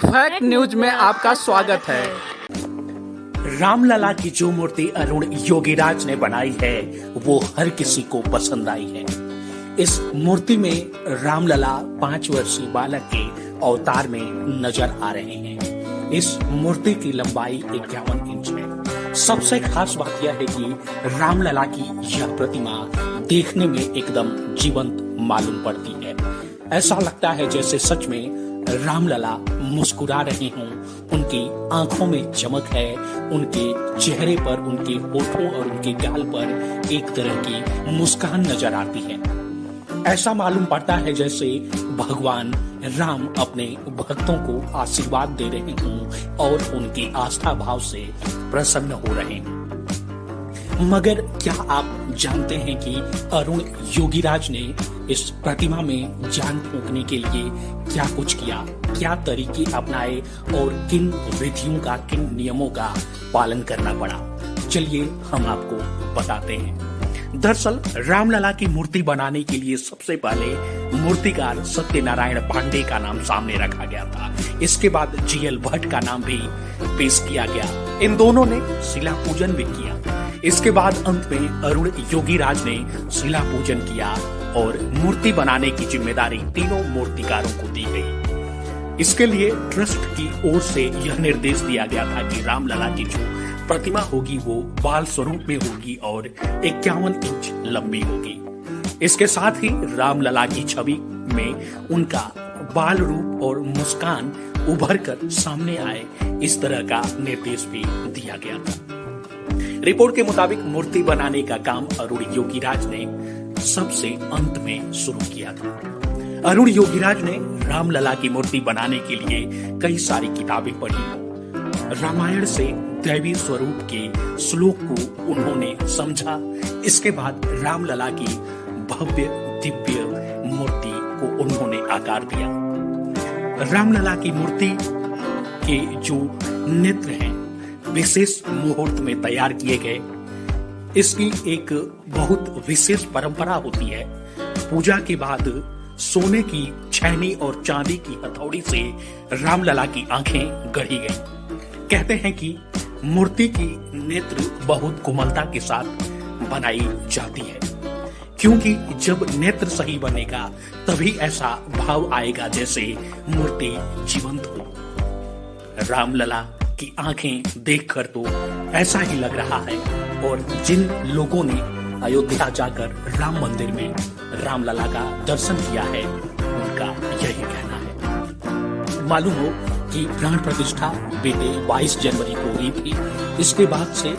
Fact news में आपका स्वागत है। रामलला की जो मूर्ति अरुण योगीराज ने बनाई है वो हर किसी को पसंद आई है। इस मूर्ति में रामलला 5 वर्षीय बालक के अवतार में नजर आ रहे हैं। इस मूर्ति की लंबाई 51 इंच है। सबसे खास बात यह है कि रामलला की यह प्रतिमा देखने में एकदम जीवंत मालूम पड़ती है। ऐसा लगता है जैसे सच में रामलला मुस्कुरा रहे हों। उनकी आंखों में चमक है, उनके चेहरे पर, उनके होठों और उनके गाल पर एक तरह की मुस्कान नजर आती है। ऐसा मालूम पड़ता है जैसे भगवान राम अपने भक्तों को आशीर्वाद दे रहे हों और उनकी आस्था भाव से प्रसन्न हो रहे हैं। मगर क्या आप जानते हैं कि अरुण योगीराज ने इस प्रतिमा में जान फूंकने के लिए क्या कुछ किया, क्या तरीके अपनाए और किन विधियों का, किन नियमों का पालन करना पड़ा? चलिए हम आपको बताते हैं। दरअसल रामलला की मूर्ति बनाने के लिए सबसे पहले मूर्तिकार सत्यनारायण पांडे का नाम सामने रखा गया था। इसके बाद जीएल भट्ट का नाम भी पेश किया गया। इन दोनों ने शिला पूजन भी किया। इसके बाद अंत में अरुण योगीराज ने शिला पूजन किया और मूर्ति बनाने की जिम्मेदारी तीनों मूर्तिकारों को दी गई। इसके लिए ट्रस्ट की ओर से यह निर्देश दिया गया था कि रामलला की जो प्रतिमा होगी वो बाल स्वरूप में होगी और 51 इंच लंबी होगी। इसके साथ ही रामलला की छवि में उनका बाल रूप और मुस्कान उभर कर सामने आए, इस तरह का निर्देश भी दिया गया था। रिपोर्ट के मुताबिक मूर्ति बनाने का काम अरुण योगीराज ने सबसे अंत में शुरू किया था। अरुण योगीराज ने रामलला की मूर्ति बनाने के लिए कई सारी किताबें पढ़ी। रामायण से दैवी स्वरूप के श्लोक को उन्होंने समझा। इसके बाद रामलला की भव्य दिव्य मूर्ति को उन्होंने आकार दिया। रामलला की मूर्ति के जो नेत्र हैं विशेष मुहूर्त में तैयार किए गए। इसकी एक बहुत विशेष परंपरा होती है। पूजा के बाद सोने की छैनी और चांदी की हथौड़ी से रामलला की आंखें गढ़ी गई। कहते हैं कि मूर्ति की नेत्र बहुत कोमलता के साथ बनाई जाती है, क्योंकि जब नेत्र सही बनेगा तभी ऐसा भाव आएगा जैसे मूर्ति जीवंत हो। रामलला की आंखें देखकर तो ऐसा ही लग रहा है। और जिन लोगों ने अयोध्या जाकर राम मंदिर में रामलला का दर्शन किया है उनका यही कहना है। मालूम हो कि प्राण प्रतिष्ठा बीते 22 जनवरी को हुई थी। इसके बाद से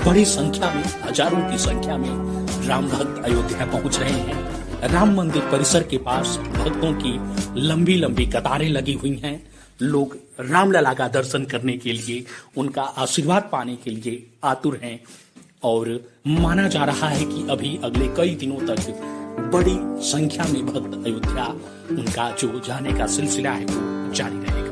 बड़ी संख्या में, हजारों की संख्या में राम भक्त अयोध्या पहुंच रहे हैं। राम मंदिर परिसर के पास भक्तों की लंबी लंबी कतारें लगी हुई हैं। लोग रामलला का दर्शन करने के लिए, उनका आशीर्वाद पाने के लिए आतुर हैं और माना जा रहा है कि अभी अगले कई दिनों तक बड़ी संख्या में भक्त अयोध्या, उनका जो जाने का सिलसिला है वो जारी रहेगा।